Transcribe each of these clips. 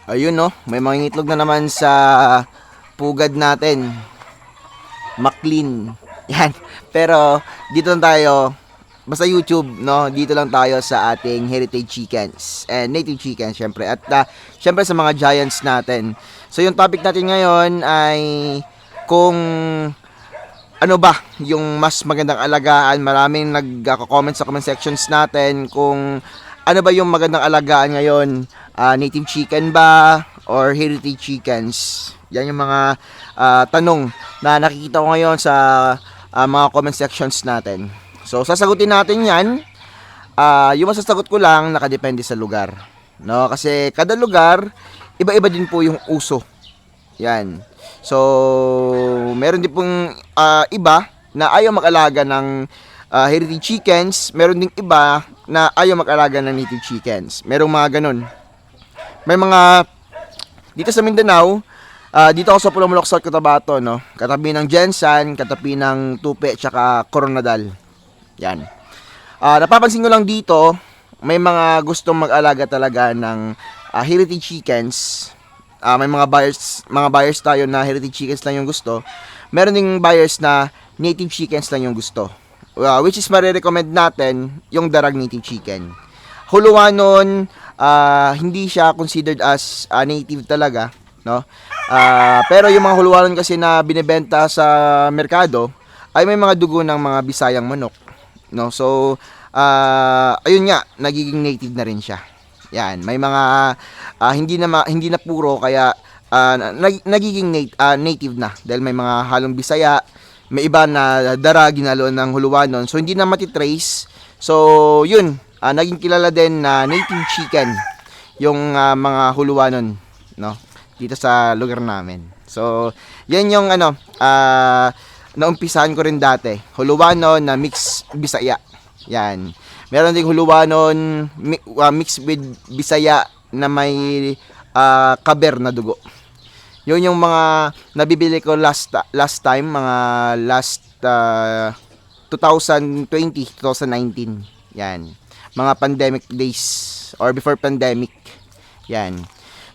Ayun no, may mga itlog na naman sa pugad natin. McLean. Yan. Pero dito lang tayo, basta YouTube, no? Dito lang tayo sa ating heritage chickens and native chickens syempre. At syempre sa mga giants natin. So yung topic natin ngayon ay kung ano ba yung mas magandang alagaan. Maraming nagko-comment sa comment sections natin kung ano ba yung magandang alagaan ngayon. Native chicken ba or heritage chickens? Yan yung mga tanong na nakikita ko ngayon sa mga comment sections natin. So sasagutin natin yan. Yung masasagot ko lang nakadepende sa lugar, no? Kasi kada lugar iba-iba din po yung uso. Yan. So meron din pong iba na ayaw mag-alaga ng heritage chickens. Meron ding iba na ayaw mag-alaga ng native chickens. Merong mga ganun. May mga dito sa Mindanao, dito ako sa Pulumulok, South Cotabato, no? Katabi ng Jensan, katabi ng Tupi, tsaka Coronadal. Yan. Napapansin ko lang dito, may mga gustong mag-alaga talaga ng heritage chickens. May mga buyers tayo na heritage chickens lang yung gusto. Meron ding buyers na native chickens lang yung gusto. Which is marirecommend natin yung darag native chicken. Huluan nun, hindi siya considered as native talaga, no? Pero yung mga huluan kasi na binebenta sa merkado ay may mga dugo ng mga Bisayang manok, no? So ayun nga, nagiging native na rin siya. Yan, may mga hindi na puro kaya nagiging native na dahil may mga halong Bisaya, may iba na dara ginaloon ng huluanon. So hindi na matitrace. So yun, naging kilala din na native chicken yung mga huluanon, no? Dito sa lugar namin. So yan yung naumpisahan ko rin dati. Huluanon na mix Bisaya. Yan. Meron ding huluanon mixed with Bisaya na may kaber na dugo. Yun yung mga nabibili ko last time, mga last 2020, 2019. Yan. Mga pandemic days or before pandemic. Yan.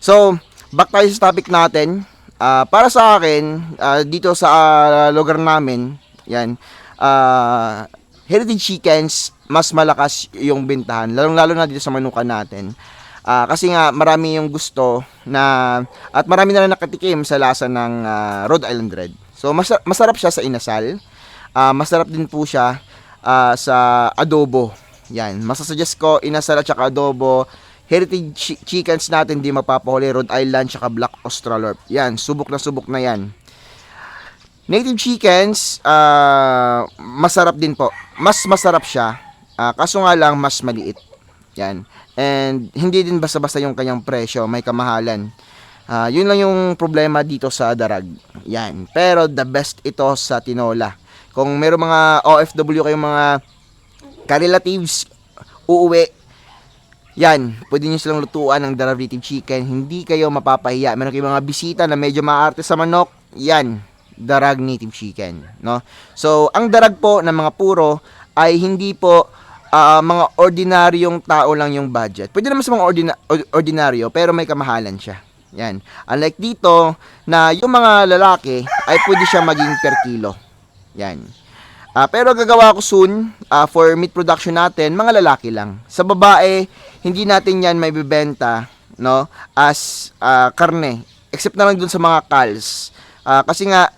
So, back tayo sa topic natin. Para sa akin, dito sa lugar namin, yan, heritage chickens, mas malakas yung bintahan. Lalong-lalo na dito sa manukan natin. Kasi nga, marami yung gusto na, at marami na nakatikim sa lasa ng Rhode Island Red. So, masarap siya sa inasal. Masarap din po siya sa adobo. Yan. Masasuggest ko, inasal at saka adobo. Heritage chickens natin, di mapapahuli. Rhode Island, saka Black Australorp. Yan. Subok na yan. Native chickens, masarap din po. Mas masarap siya. Kaso nga lang, mas maliit. Yan. And hindi din basta-basta yung kanyang presyo. May kamahalan. Yun lang yung problema dito sa darag. Yan. Pero the best ito sa tinola. Kung meron mga OFW kayong mga ka-relatives, uuwi, yan, pwede nyo silang lutuan ng darag native chicken. Hindi kayo mapapahiya. Meron kayong mga bisita na medyo maarte sa manok. Yan. Darag native chicken, no? So, ang darag po ng mga puro ay hindi po mga ordinaryong tao lang yung budget. Pwede naman sa mga ordinaryo, pero may kamahalan siya. Yan. Unlike dito, na yung mga lalaki ay pwede siya maging per kilo. Yan. Pero gagawa ko soon for meat production natin, mga lalaki lang. Sa babae, hindi natin yan may bibenta, no, as karne. Except na lang dun sa mga calves. Kasi nga,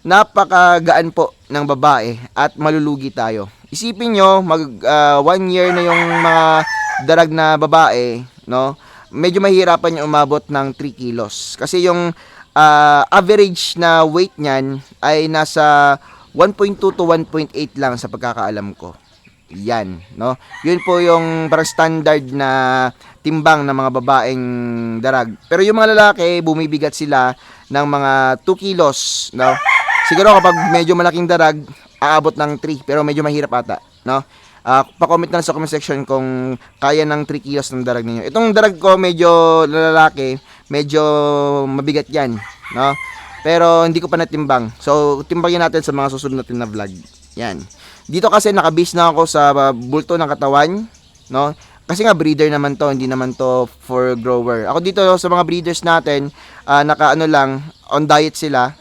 napakagaan po ng babae at malulugi tayo. Isipin nyo, 1 year na yung mga darag na babae, no? Medyo mahirapan yung umabot ng 3 kilos. Kasi yung average na weight niyan ay nasa 1.2 to 1.8 lang sa pagkakaalam ko. Yan, no? Yun po yung parang standard na timbang ng mga babaeng darag. Pero yung mga lalaki, bumibigat sila ng mga 2 kilos, no? Siguro kapag medyo malaking darag, aabot ng 3, pero medyo mahirap ata, no? Pa-comment na sa comment section kung kaya ng 3 kilos ng darag ninyo. Itong darag ko medyo lalaki, medyo mabigat yan, no? Pero hindi ko pa natimbang. So, timbangin natin sa mga susunod natin na vlog. Yan. Dito kasi nakabase na ako sa bulto ng katawan, no? kasi nga breeder naman to, hindi naman to for grower. Ako dito sa mga breeders natin, naka lang, on diet sila.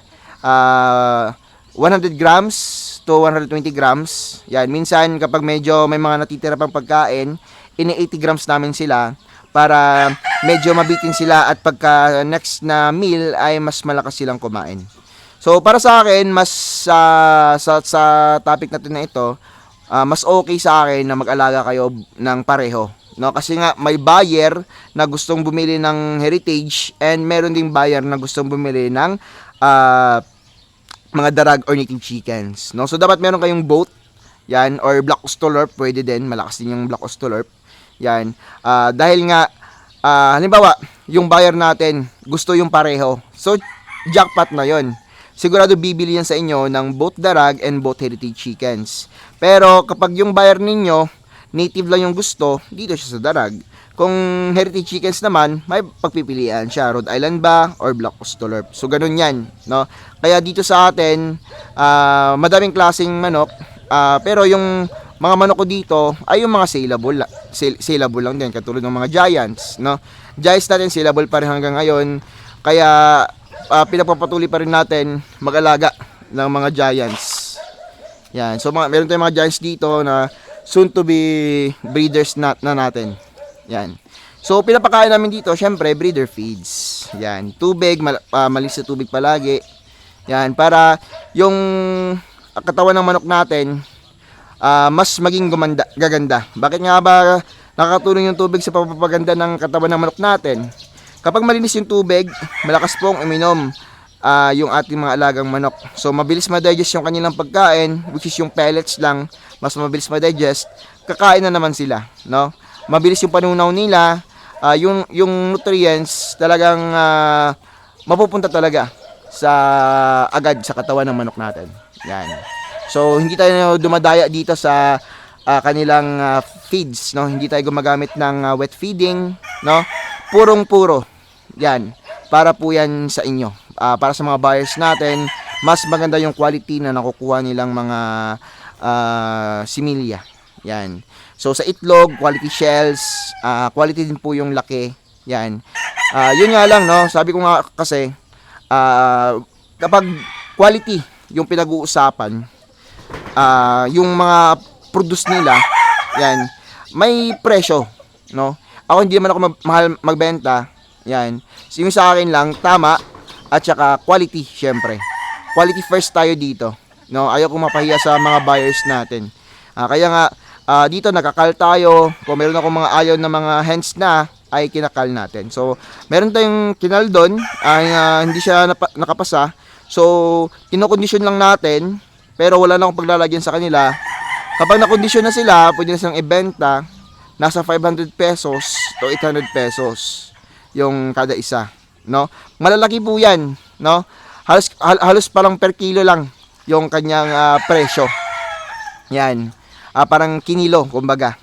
100 grams to 120 grams. Yan, minsan kapag medyo may mga natitira pang pagkain, ini 80 grams namin sila para medyo mabitin sila at pagka next na meal ay mas malakas silang kumain. So para sa akin, mas sa topic natin na ito, mas okay sa akin na mag-alaga kayo ng pareho. No, kasi nga may buyer na gustong bumili ng heritage and meron ding buyer na gustong bumili ng mga darag or native chickens. No, so dapat meron kayong both. Yan, or Black Australorp, pwede din, malakas din yung Black Australorp. Yan. Dahil nga halimbawa, yung buyer natin gusto yung pareho. So jackpot na 'yon. Sigurado bibili yan sa inyo ng both darag and both heritage chickens. Pero kapag yung buyer ninyo, native lang yung gusto, dito siya sa darag. Kung heritage chickens naman, may pagpipilian siya, Rhode Island ba or Black Australorp. So ganun yan, no? Kaya dito sa atin, madaming klaseng manok, pero yung mga manok ko dito ay yung mga saleable lang din, katulad ng mga giants, no? Giants natin saleable pa rin hanggang ngayon. Kaya pinapapatuloy pa rin natin mag-alaga ng mga giants. Yan. So meron tayong mga giants dito na soon to be breeders na natin. Yan. So pinapakain namin dito, syempre breeder feeds. Yan. Tubig, malis sa tubig palagi. Yan, para yung katawan ng manok natin mas maging gaganda. Bakit nga ba nakakatulong yung tubig sa pagpapaganda ng katawan ng manok natin? Kapag malinis yung tubig, malakas pong uminom yung ating mga alagang manok. So mabilis ma-digest yung kanilang pagkain, which is yung pellets lang, mas mabilis ma-digest. Kakain na naman sila, no? Mabilis yung panunaw nila, yung nutrients talagang mapupunta talaga agad sa katawan ng manok natin. Yan. So hindi tayo dumadaya dito sa kanilang feeds, no? Hindi tayo gumagamit ng wet feeding, no? Purong-puro. Yan. Para po yan sa inyo. Para sa mga buyers natin, mas maganda yung quality na nakukuha nilang mga similya. Yan. So sa itlog, quality shells, quality din po yung laki. Yan. Yun nga lang, no? Sabi ko nga kasi, kapag quality yung pinag-uusapan, yung mga produce nila, yan, may presyo, no? Ako hindi naman ako mahal magbenta. Yan. Yung sa akin lang, tama, at saka quality, syempre. Quality first tayo dito. No? Ayaw kong mapahiya sa mga buyers natin. Kaya nga, dito nakakal tayo. Kung meron akong mga ayaw na mga hens na, ay kinakal natin. So, meron tayong kinal doon, ay hindi siya nakapasa. So, kinokondisyon lang natin, pero wala na akong paglalagyan sa kanila. Kapag nakondisyon na sila, pwede na silang ibenta, nasa 500 pesos to 800 pesos yung kada isa, no? Malalaki po 'yan, no? Halos parang per kilo lang yung kanyang presyo. Yan. Parang kinilo, kumbaga.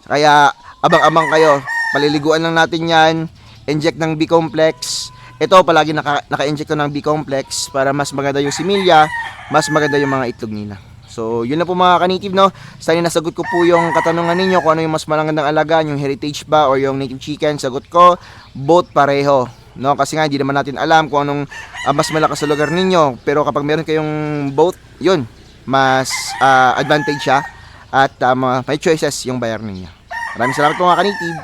Kaya abang-abang kayo. Paliliguan lang natin 'yan, inject ng B-complex. Ito palagi naka-inject ng B-complex para mas maganda yung similya, mas maganda yung mga itlog nila. So, yun na po mga ka-native, no? Sana nasagot ko po yung katanungan ninyo kung ano yung mas magandang alagaan, yung heritage ba or yung native chicken. Sagot ko, both pareho, no? Kasi nga, hindi naman natin alam kung anong mas malakas sa lugar ninyo. Pero kapag meron kayong both, yun, mas advantage siya at may choices yung buyer ninyo. Maraming salamat po mga ka-native.